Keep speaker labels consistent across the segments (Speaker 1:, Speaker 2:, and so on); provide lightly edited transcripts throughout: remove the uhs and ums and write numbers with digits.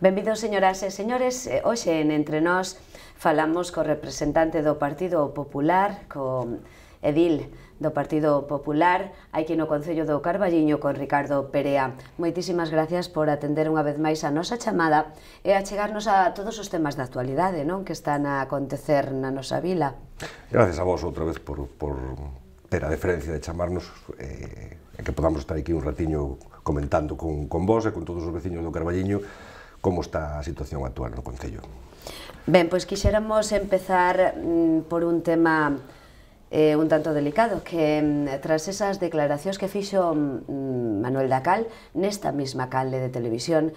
Speaker 1: Benvidos, señoras e señores. Hoxe en Entre Nós falamos co representante do Partido Popular, co edil do Partido Popular, aquí no Concello do Carballiño, con Ricardo Perea. Moitísimas gracias por atender unha vez máis a nosa chamada e a chegarnos a todos os temas da actualidade, non, que están a acontecer na nosa vila.
Speaker 2: Gracias a vos outra vez por ter a deferencia de chamarnos e que podamos estar aquí un ratiño comentando con vos e con todos os veciños do Carballiño como está a situación actual no Concello.
Speaker 1: Ben, pois quixéramos empezar por un tema un tanto delicado, que tras esas declaracións que fixo Manuel Dacal nesta mesma canle de televisión,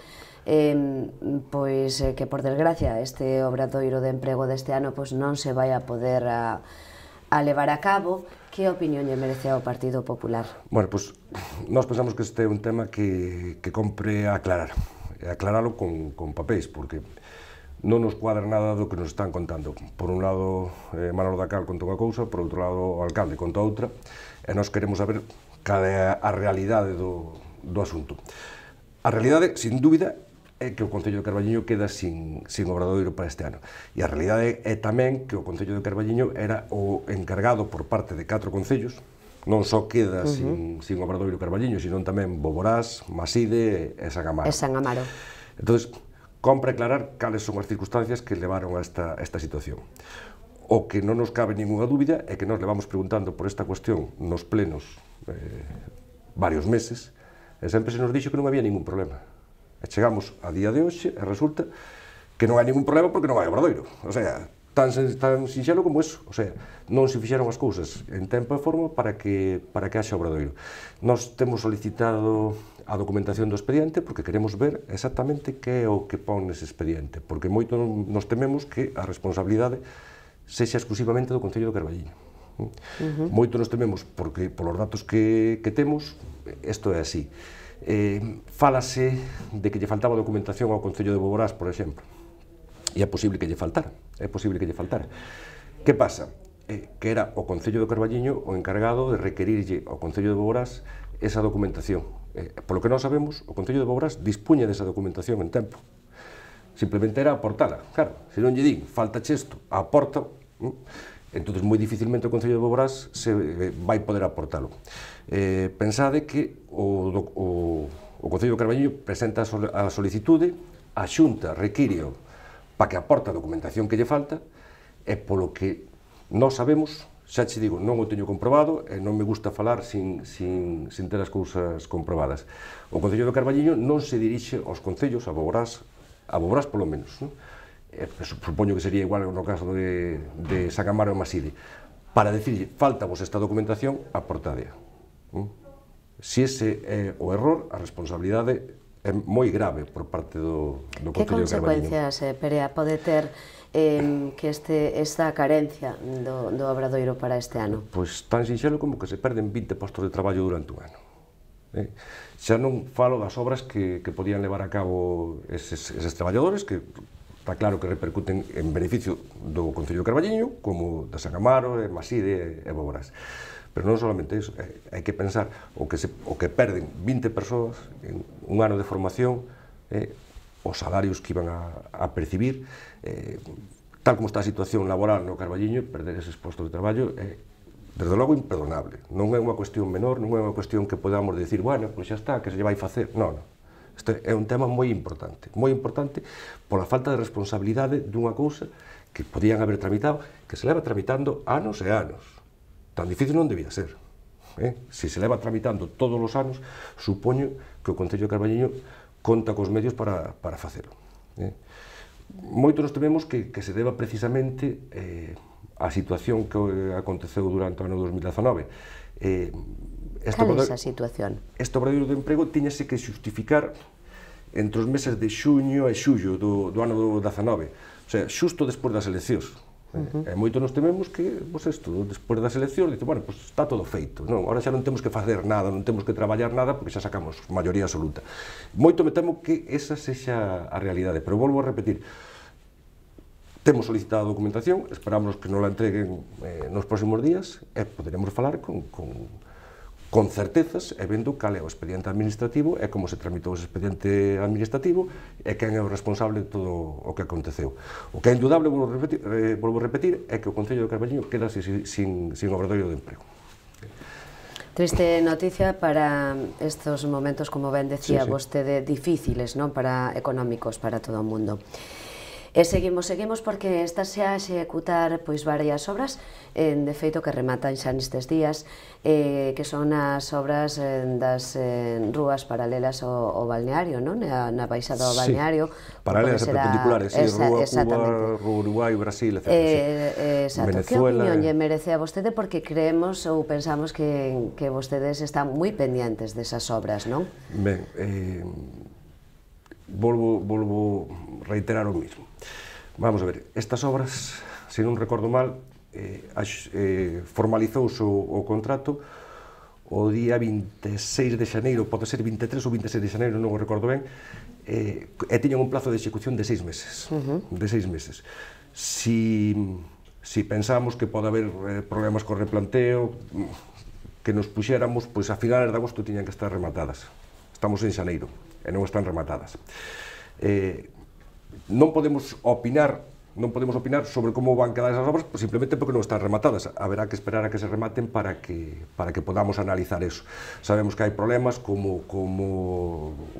Speaker 1: pois que por desgracia este obradoiro de emprego deste ano pois non se vai a poder a levar a cabo. Que opinión lle merece ao Partido Popular?
Speaker 2: Bueno, pois nós pensamos que este é un tema que compre aclarar, e aclaralo con papéis, porque non nos cuadra nada do que nos están contando. Por un lado, Manolo Dacal conta unha cousa, por outro lado, o alcalde conta outra, e nós queremos saber cal é a realidade do asunto. A realidade, sin dúbida, é que o Concello de Carballiño queda sin obradoiro para este ano. E a realidade é tamén que o Concello de Carballiño era o encargado por parte de 4 concellos, non só queda sin obradoiro Carballiño, sino tamén Boborás, Maside e San Amaro.
Speaker 1: E San Amaro.
Speaker 2: Entón, compre aclarar cales son as circunstancias que levaron a esta situación. O que non nos cabe ninguna dúbida é que nos levamos preguntando por esta cuestión nos plenos varios meses e sempre se nos dixo que non había ningún problema. E chegamos a día de hoxe e resulta que non hai ningún problema porque non hai obradoiro. O sea, tan sinxelo como eso. O sea, non se fixeron as cousas en tempo e forma para que haxa obradoiro. Nós temos solicitado a documentación do expediente porque queremos ver exactamente que é o que pon nese expediente, porque moito nos tememos que a responsabilidade sexa exclusivamente do Concello do Carballiño. Moito nos tememos porque, polos datos que temos, isto é así. Fálase de que lle faltaba documentación ao Concello de Boborás, por exemplo, e é posible que lle faltara, Que pasa? Que era o Concello do Carballiño o encargado de requerirlle ao Concello de Boborás esa documentación. Polo que nós sabemos, o Concello de Boborás dispuña desa documentación en tempo. Simplemente era aportala. Claro, se non lle din, falta isto, aporta, entón moi dificilmente o Concello de Boborás vai poder aportalo. Pensade que o Concello do Carballiño presenta a solicitude, a Xunta requírio para que aporte a documentación que lle falta, e polo que nós sabemos, xa che digo, non o teño comprobado e non me gusta falar sin ter as cousas comprobadas. O Concello do Carballiño non se dirixe aos concellos, a Boborás polo menos. Supoño que sería igual no caso de San Amaro e Maside. Para decirlle, faltavos esta documentación, aportadea. Se ese é o error, a responsabilidade é moi grave por parte do Concello do Carballiño.
Speaker 1: Que consecuencias, Perea, pode ter que esta carencia do obradoiro para este ano?
Speaker 2: Pois tan sinxelo como que se perden 20 postos de traballo durante un ano. Xa non falo das obras que podían levar a cabo eses traballadores, que está claro que repercuten en beneficio do Concello do Carballiño, como de San Amaro, Maside e Boborás. Pero non solamente iso, hai que pensar o que perden 20 persoas en un ano de formación, os salarios que iban a percibir, tal como está a situación laboral no Carballiño, perder eses postos de traballo é, desde logo, imperdonable. Non é unha cuestión menor, non é unha cuestión que podamos decir, bueno, pois xa está, que se lle vai facer. Non, non. Este é un tema moi importante pola falta de responsabilidade dunha cousa que podían haber tramitado, que se leva tramitando anos e anos. Tan difícil non debía ser. Se se leva tramitando todos os anos, supoño que o Concello de Carballiño conta cos medios para facelo. Moito nos tememos que se deba precisamente a situación que aconteceu durante o ano 2019.
Speaker 1: Cal é esa situación?
Speaker 2: Este obradoiro de emprego tiñase que xustificar entre os meses de xuño e xullo do ano 2019, o sea, xusto despois das eleccións. E moito nos tememos que, despois das eleccións, dice, bueno, pois está todo feito, non, ahora xa non temos que facer nada, non temos que traballar nada, porque xa sacamos maioría absoluta. Moito me temo que esa sexa a realidade, pero volvo a repetir, temos solicitado a documentación, esperamos que nos la entreguen nos próximos días, e poderemos falar con con certezas e vendo cal é o expediente administrativo e como se tramitou ese expediente administrativo e quen é o responsable de todo o que aconteceu. O que é indudable, volvo a repetir, é que o Concello de Carballiño queda sin obradoiro de emprego.
Speaker 1: Triste noticia para estos momentos, como ben decía vostede, difíciles, non, para económicos para todo o mundo. E seguimos porque está xa a executar varias obras, de feito que rematan xa nestes días, que son as obras das rúas paralelas ao balneario, non? Na baixada ao balneario.
Speaker 2: Paralelas e perpendiculares, Rúa Cuba, Rúa Uruguai, Brasil, etc.
Speaker 1: Exacto. Que opinión lle merece a vostede, porque creemos ou pensamos que vostedes están moi pendientes desas obras, non?
Speaker 2: Ben, volvo reiterar o mismo. Vamos a ver, estas obras, se non recordo mal, formalizouse o contrato o día 26 de xaneiro, pode ser 23 ou 26 de xaneiro, non o recordo ben, e tiñan un plazo de execución de 6 meses. De 6 meses. Si pensamos que pode haber problemas co replanteo, que nos puxéramos, pois a finales de agosto tiñan que estar rematadas. Estamos en xaneiro e non están rematadas. Non podemos opinar sobre como van quedar esas obras, simplemente porque non están rematadas. Haberá que esperar a que se rematen para que podamos analizar eso. Sabemos que hai problemas como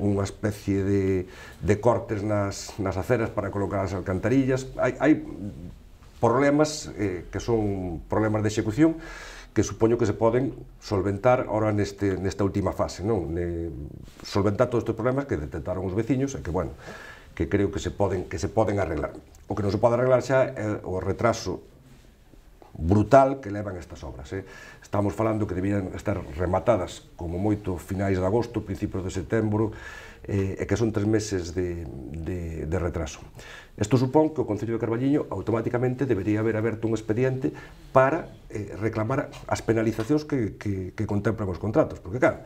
Speaker 2: unha especie de cortes nas aceras para colocar as alcantarillas. Hai problemas que son problemas de execución que supoño que se poden solventar ahora nesta última fase, non? Solventar todos estes problemas que detectaron os veciños e que, bueno, que creo que se poden arreglar. O que non se pode arreglar xa é o retraso brutal que levan estas obras. Estamos falando que debían estar rematadas como moito finais de agosto, principios de setembro, e que son 3 meses de retraso. Isto supón que o Concello de Carballiño automáticamente debería haber aberto un expediente para reclamar as penalizacións que contemplan os contratos, porque, claro,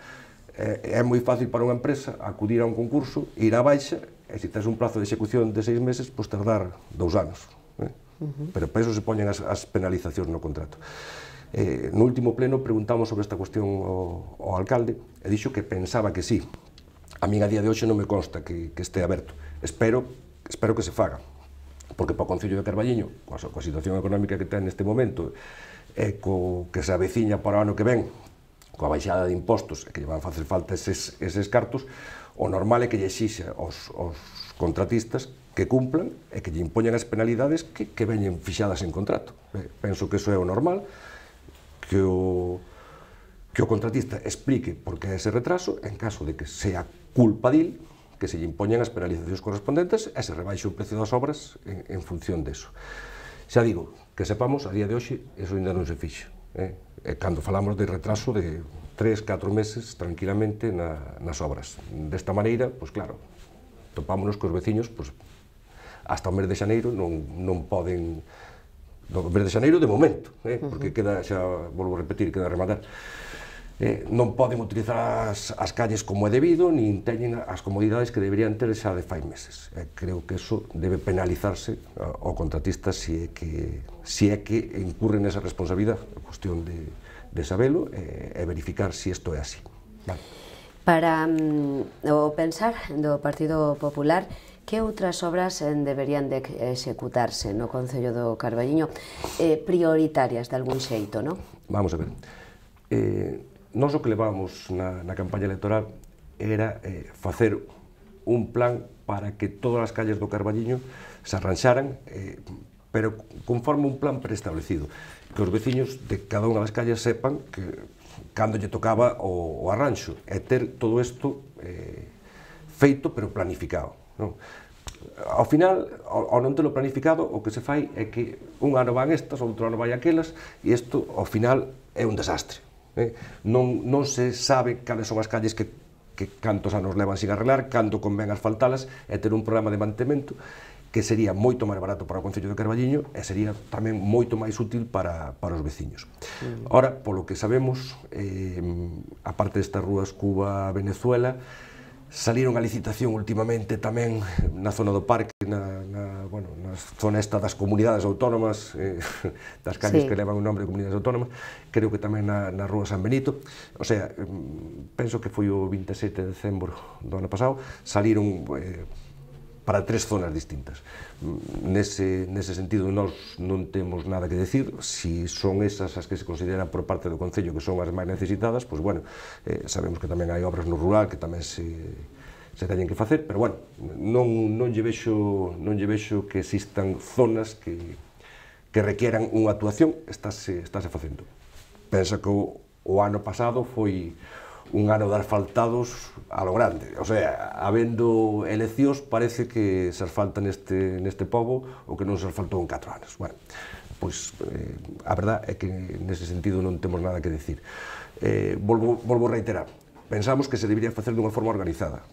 Speaker 2: é moi fácil para unha empresa acudir a un concurso, ir á baixa, e se tens un plazo de execución de 6 meses, pois tardar 2 anos. Pero para iso se poñen as penalizacións no contrato. No último pleno preguntamos sobre esta cuestión ao alcalde e dixo que pensaba que sí. A min a día de hoxe non me consta que este aberto. Espero que se faga, porque para o Concello de Carballiño, coa situación económica que ten neste momento, e co que se aveciña para o ano que ven, coa baixada de impostos, e que lle van facer falta eses cartos, o normal é que lle exixa aos contratistas que cumplan e que lle impoñan as penalidades que veñen fixadas en contrato. Penso que iso é o normal, que o contratista explique por que ese retraso, en caso de que sea culpa dil, que se lle impoñan as penalizacións correspondentes e se rebaixe o precio das obras en función deso. Xa digo, que sepamos, a día de hoxe, iso ainda non se fixe. Cando falamos de retraso de 3-4 meses tranquilamente nas obras. Desta maneira, pois claro, topámonos que os veciños, pois, hasta o mes de xaneiro non poden, o mes de xaneiro de momento, porque queda, xa volvo a repetir, queda a rematar, non poden utilizar as calles como é debido, nin teñen as comodidades que deberían ter xa de fai meses. Creo que iso debe penalizarse ao contratista se é que incurre nesa responsabilidade, a cuestión de sabelo e verificar se isto é así.
Speaker 1: Para o pensar do Partido Popular, que outras obras deberían de executarse no Concello do Carballiño, prioritarias de algún xeito, non?
Speaker 2: Vamos a ver. Nós o que levamos na campaña electoral era facer un plan para que todas as calles do Carballiño se arranxaran, pero conforme un plan preestablecido, que os veciños de cada unha das calles sepan que cando lle tocaba o arranxo, e ter todo isto feito pero planificado. Ao final, ao non telo planificado, o que se fai é que un ano van estas, outro ano vai aquelas, e isto, ao final, é un desastre. Non se sabe cales son as calles que cantos anos levan sin arreglar, cando convén asfaltalas, e ter un programa de mantemento que sería moito máis barato para o Concello de Carballiño e sería tamén moito máis útil para os veciños. Ora, polo que sabemos, aparte destas rúas Cuba-Venezuela, saliron a licitación últimamente tamén na zona do parque, na na zona esta das comunidades autónomas, das calles que levan o nombre de comunidades autónomas, creo que tamén na Rúa San Benito. O sea, penso que foi o 27 de decembro do ano pasado, saliron para 3 zonas distintas. Nese sentido, nós non temos nada que decir. Si son esas as que se consideran por parte do Concello que son as máis necesitadas, pois, bueno, sabemos que tamén hai obras no rural que tamén se teñen que facer, pero, bueno, non lle vexo que existan zonas que requieran unha actuación. Estáse facendo. Pensa que o ano pasado foi un ano de asfaltados a lo grande. O sea, habendo eleccións, parece que se asfalta neste pobo o que non se asfaltou en 4 anos. Bueno, pois a verdad é que nese sentido non temos nada que decir. Volvo a reiterar, pensamos que se debería facer dunha forma organizada.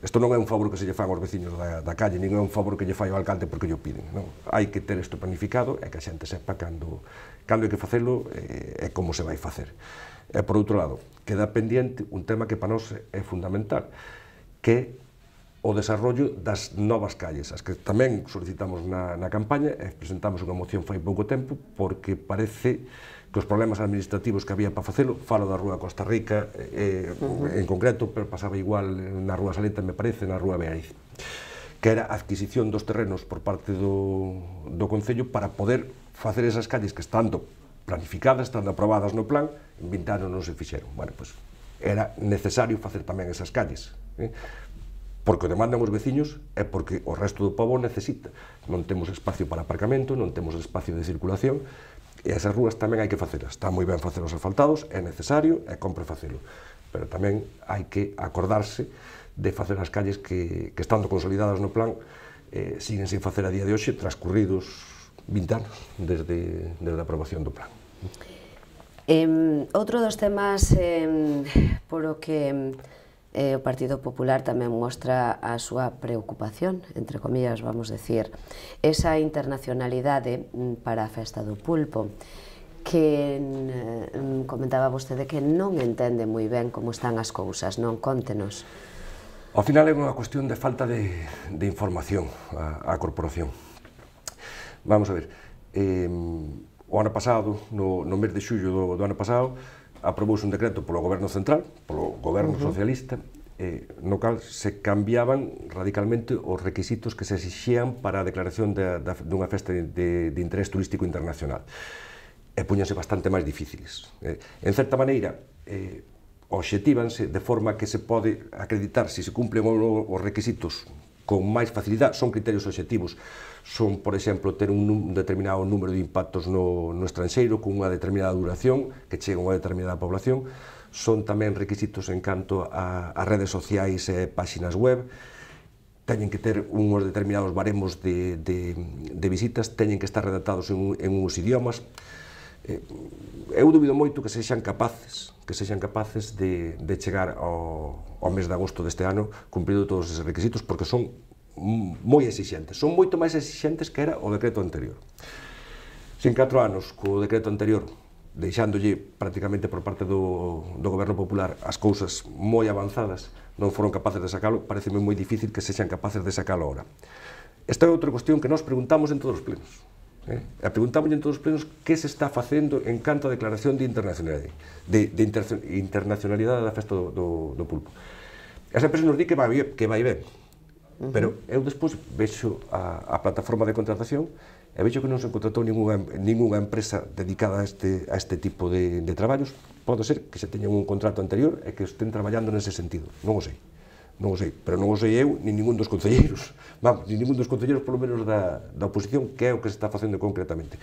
Speaker 2: Isto non é un favor que se lle fan aos veciños da calle, nin é un favor que lle fai ao alcalde porque lle piden. Hai que ter isto planificado e que a xente sepa cando hai que facelo e como se vai facer. E, por outro lado, queda pendiente un tema que para nós é fundamental, que é o desarrollo das novas calles, as que tamén solicitamos na campaña e presentamos unha moción fai pouco tempo, porque parece que os problemas administrativos que había para facelo, falo da Rúa Costa Rica en concreto, pero pasaba igual na Rúa Saleta, me parece, na Rúa Beariz, que era a adquisición dos terrenos por parte do Concello para poder facer esas calles que estando planificadas, estando aprobadas no plan, en 20 anos non se fixeron. Bueno, pois era necesario facer tamén esas calles, porque o demandan os veciños e porque o resto do pobo necesita. Non temos espacio para aparcamento, non temos espacio de circulación, e esas rúas tamén hai que facelas. Está moi ben facer os asfaltados, é necesario, e compre facelo. Pero tamén hai que acordarse de facer as calles que estando consolidadas no plan, siguen sin facer a día de hoxe, transcurridos 20 anos desde a aprobación do plan.
Speaker 1: Outro dos temas polo que o Partido Popular tamén mostra a súa preocupación, entre comillas, vamos decir, esa internacionalidade para a Festa do Pulpo, que comentaba vostede que non entende moi ben como están as cousas, non? Contenos.
Speaker 2: Ao final é unha cuestión de falta de información á corporación. Vamos a ver, o ano pasado, no mes de xullo do ano pasado, aprobouse un decreto polo Goberno Central, polo Goberno Socialista, no cal se cambiaban radicalmente os requisitos que se exixían para a declaración dunha festa de interés turístico internacional. E puñanse bastante máis difíciles. En certa maneira, obxectivanse de forma que se pode acreditar se se cumplen os requisitos con máis facilidade. Son criterios obxectivos. Son, por exemplo, ter un determinado número de impactos no estranxeiro con unha determinada duración que chega a unha determinada población. Son tamén requisitos en canto a redes sociais e páxinas web. Teñen que ter uns determinados baremos de visitas, teñen que estar redactados en uns idiomas. Eu dubido moito que sexan capaces de chegar ao mes de agosto deste ano cumprindo todos eses requisitos, porque son moi exixentes, son moito máis exixentes que era o decreto anterior. Se en 4 anos, co decreto anterior, deixándolle prácticamente por parte do Goberno Popular as cousas moi avanzadas, non foron capaces de sacalo, pareceme moi difícil que sexan capaces de sacalo agora. Esta é outra cuestión que nós preguntamos en todos os plenos. E preguntamos en todos os plenos que se está facendo en canto a declaración de internacionalidade da festa do pulpo. Esa empresa nos di que vai ben, pero eu despois vexo a plataforma de contratación e vexo que non se contratou ningunha empresa dedicada a este tipo de traballos. Pode ser que se teñan un contrato anterior e que estén traballando nese sentido, non o sei, pero non o sei eu, nin ningún dos concelleiros, polo menos da oposición, que é o que se está facendo concretamente.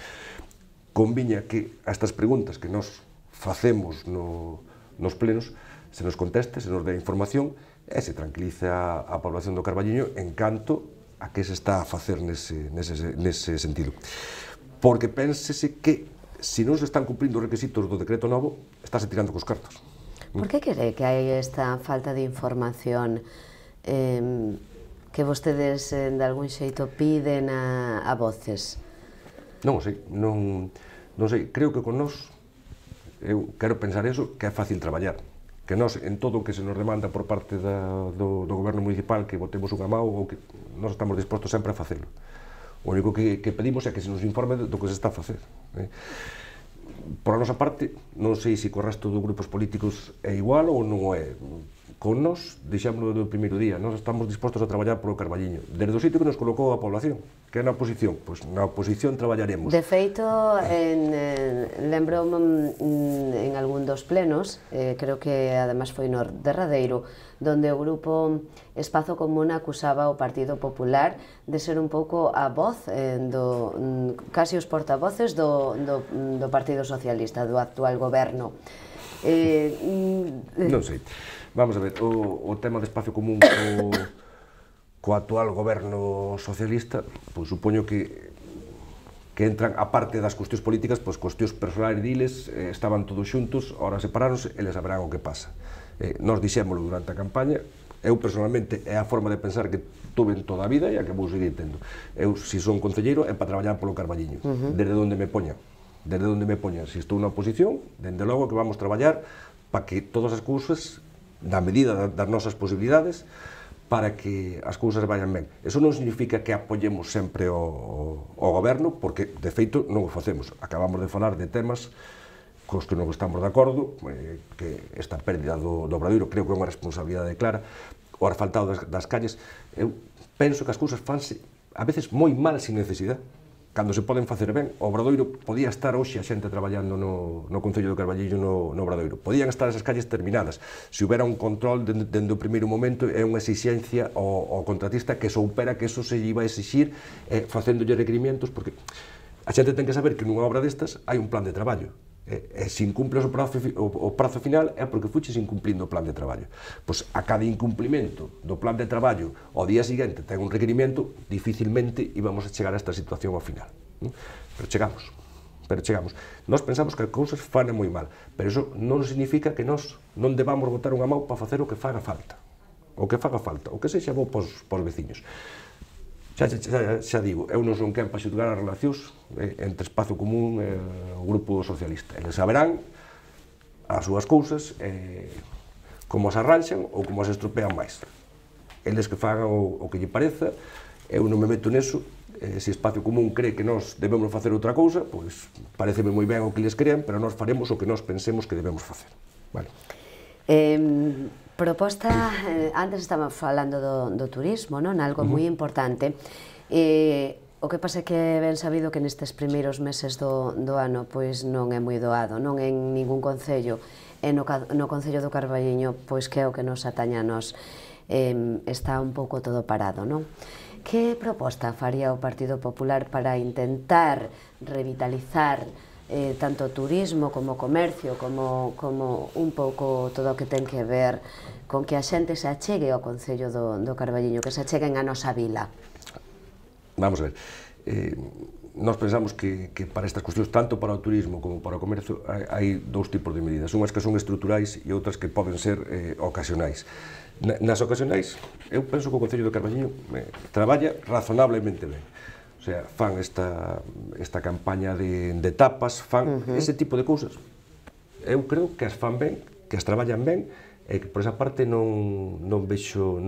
Speaker 2: Conviña que a estas preguntas que nos facemos nos plenos se nos conteste, se nos dé información e se tranquiliza a población do Carballiño en canto a que se está a facer nese sentido. Porque pénsese que se non se están cumprindo os requisitos do decreto novo, estáse tirando cos cartos.
Speaker 1: Por que cree que hai esta falta de información que vostedes de algún xeito piden a voces?
Speaker 2: Non o sei, non sei, creo que con nós, eu quero pensar eso, que é fácil traballar, que nós, en todo o que se nos demanda por parte do goberno municipal, que botemos unha mão ou que nós estamos dispostos sempre a facelo. O único que pedimos é que se nos informe do que se está a facer. Por a nosa parte, non sei se co resto dos grupos políticos é igual ou non é. Con nós, dixémoslo do primeiro día, nós estamos dispostos a traballar polo Carballiño, desde o sitio que nos colocou a población, que é na oposición. Pois na oposición traballaremos.
Speaker 1: De feito, lembro en algún dos plenos, creo que además foi no derradeiro, donde o grupo Espazo Común acusaba o Partido Popular de ser un pouco a voz, casi os portavoces do Partido Socialista, do actual goberno.
Speaker 2: Non sei. Vamos a ver, o tema de Espacio Común co actual goberno socialista, pois supoño que entran, a parte das cuestións políticas, pois cuestións personais diles, estaban todos xuntos, ahora separaronse, eles saberán o que pasa. Nós dixémolo durante a campaña, eu personalmente é a forma de pensar que tuve en toda a vida e a que vou seguir tendo. Eu, se son concelleiro, é para traballar polo Carballiño, desde onde me poñan. Desde onde me poñan. Se estou na oposición, dende logo que vamos traballar para que todas as cousas, na medida das nosas posibilidades, para que as cousas vayan ben. Eso non significa que apoyemos sempre o goberno, porque, de feito, non o facemos. Acabamos de falar de temas cos que non estamos de acordo, que esta pérdida do Obradoiro creo que é unha responsabilidade clara, o asfaltado das calles. Eu penso que as cousas fanse, a veces, moi mal sin necesidade. Cando se poden facer ben, o Obradoiro podía estar hoxe a xente traballando no Concello do Carballiño no Obradoiro. Podían estar esas calles terminadas. Se houbera un control dende o primeiro momento, é unha exixencia ao contratista que soupera que eso se iba a exixir facéndolle requerimientos, porque a xente ten que saber que nunha obra destas hai un plan de traballo. E se incumples o prazo final é porque fuches incumplindo o plan de traballo. Pois a cada incumplimento do plan de traballo ao día seguinte ten un requerimento, dificilmente íbamos a chegar a esta situación ao final. Pero chegamos. Nós pensamos que as cousas fan moi mal, pero iso non significa que nós non debamos botar unha mão para facer o que faga falta. O que sexa bo pos veciños. Xa digo, eu non son quen para xulgar as relacións entre Espazo Común e o Grupo Socialista. Eles saberán as súas cousas, como as arranxan ou como as estropean máis. Eles que fagan o que lle pareza, eu non me meto neso. Se Espacio Común cree que nós debemos facer outra cousa, pois pareceme moi ben o que eles crean, pero nós faremos o que nós pensemos que debemos facer.
Speaker 1: Proposta, antes estaba falando do turismo, non? Algo moi importante. O que pasa é que ben sabido que nestes primeiros meses do ano pois non é moi doado, non en ningún concello, e no Concello do Carballiño, pois que é o que nos ataña a nos, está un pouco todo parado, non? Que proposta faría o Partido Popular para intentar revitalizar tanto turismo como comercio, como un pouco todo o que ten que ver con que a xente se achegue ao Concello do Carballiño, que se acheguen a nosa vila?
Speaker 2: Vamos a ver, nós pensamos que para estas cuestións, tanto para o turismo como para o comercio, hai dous tipos de medidas, unhas que son estruturais e outras que poden ser ocasionais. Nas ocasionais, eu penso que o Concello do Carballiño traballa razonablemente ben. O sea, fan esta campaña de tapas, fan ese tipo de cousas. Eu creo que as fan ben, que as traballan ben, e que por esa parte non vexo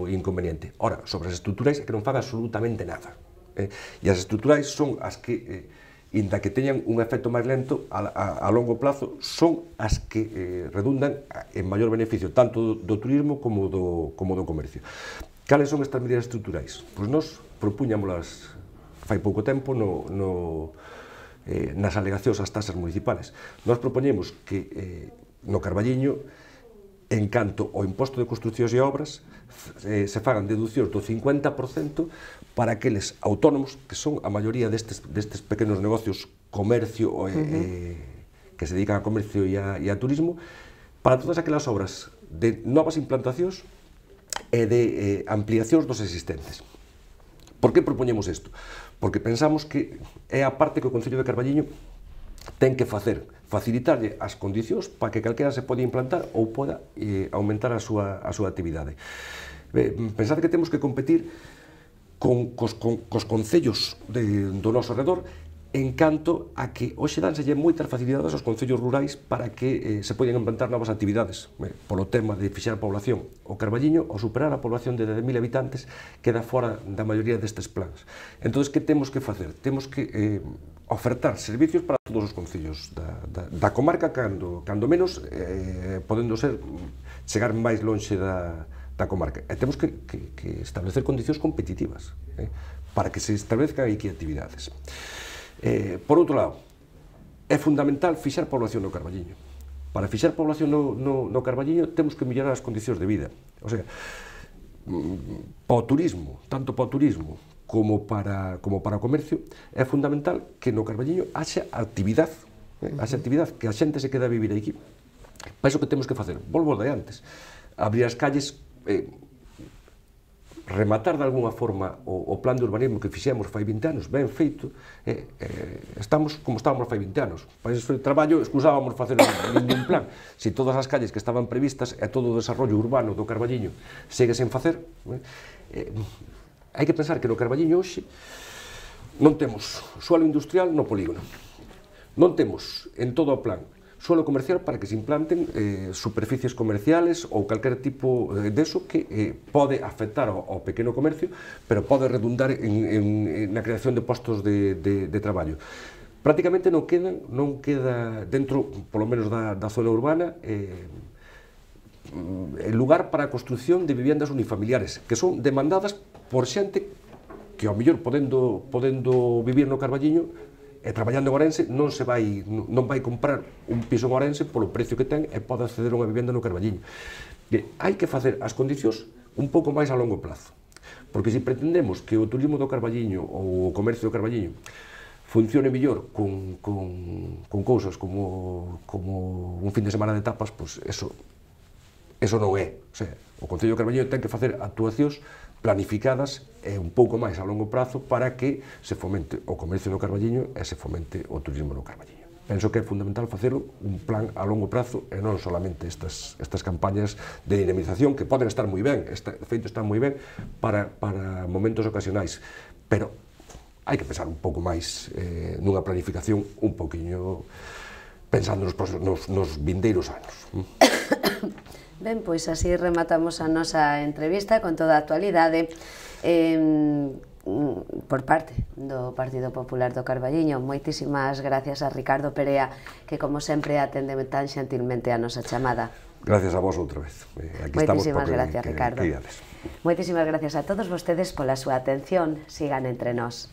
Speaker 2: inconveniente. Ora, sobre as estruturais é que non fan absolutamente nada. E as estruturais son as que, inda que teñan un efecto máis lento a longo plazo, son as que redundan en maior beneficio tanto do turismo como do comercio. Cales son estas medidas estruturais? Pois nós propuñámolas fai pouco tempo nas alegacións ás tasas municipales. Nós propoñemos que no Carballiño, en canto ao imposto de construcións e obras, se fagan deduccións do 50% para aqueles autónomos, que son a maioría destes pequenos negocios, comercio, que se dedican a comercio e a turismo, para todas aquelas obras de novas implantacións e de ampliacións dos existentes. Por que propoñemos isto? Porque pensamos que é a parte que o Concello de Carballiño ten que facer, facilitarlle as condicións para que calquera se pode implantar ou poda aumentar a súa actividade. Pensade que temos que competir cos concellos do noso redor en canto a que hoxe dánselle moitas facilidades aos concellos rurais para que se poden implantar novas actividades. Polo tema de fixar a población, o Carballiño, ao superar a población de 10.000 habitantes, queda fora da maioría destes plans. Entón, que temos que facer? Temos que ofertar servicios para todos os concellos da comarca, cando menos, podendo ser, chegar máis lonxe da comarca. E temos que establecer condicións competitivas para que se establezcan aquí actividades. Por outro lado, é fundamental fixar población no Carballiño. Para fixar población no Carballiño temos que mellorar as condicións de vida. O sea, para o turismo, tanto para o turismo como para o comercio, é fundamental que no Carballiño haxa actividade, que a xente se quede a vivir aquí. Para iso que temos que facer? Volvo de antes. Abrir as calles, rematar de alguna forma o plan de urbanismo que fixemos fai 20 anos, ben feito, estamos como estábamos fai 20 anos. Para ese traballo excusábamos facer ningún plan. Se todas as calles que estaban previstas e todo o desarrollo urbano do Carballiño segue sen facer, hai que pensar que no Carballiño hoxe non temos suelo industrial no polígono, non temos en todo o plan suelo comercial para que se implanten superficies comerciales ou calquer tipo deso que pode afectar ao pequeno comercio, pero pode redundar na creación de postos de traballo. Prácticamente non queda dentro, polo menos da zona urbana, lugar para a construción de viviendas unifamiliares, que son demandadas por xente que, ao mellor, podendo vivir no Carballiño, e traballando en Orense, non vai comprar un piso en Orense polo precio que ten e pode acceder a unha vivenda no Carballiño. Hai que facer as condicións un pouco máis a longo plazo, porque se pretendemos que o turismo do Carballiño ou o comercio do Carballiño funcione mellor con cousas como un fin de semana de tapas, pois eso non é. O sea, o Concello do Carballiño ten que facer actuacións planificadas e un pouco máis a longo prazo para que se fomente o comercio no Carballiño e se fomente o turismo no Carballiño. Penso que é fundamental facelo un plan a longo prazo e non solamente estas campañas de dinamización que poden estar moi ben, de feito están moi ben para momentos ocasionais, pero hai que pensar un pouco máis nunha planificación un poquinho pensando nos vindeiros anos.
Speaker 1: Ben, pois así rematamos a nosa entrevista con toda a actualidade por parte do Partido Popular do Carballiño. Moitísimas gracias a Ricardo Perea, que como sempre atende tan xentilmente a nosa chamada.
Speaker 2: Gracias a vos outra vez.
Speaker 1: Moitísimas gracias, Ricardo. Moitísimas gracias a todos vostedes pola súa atención. Sigan entre nós.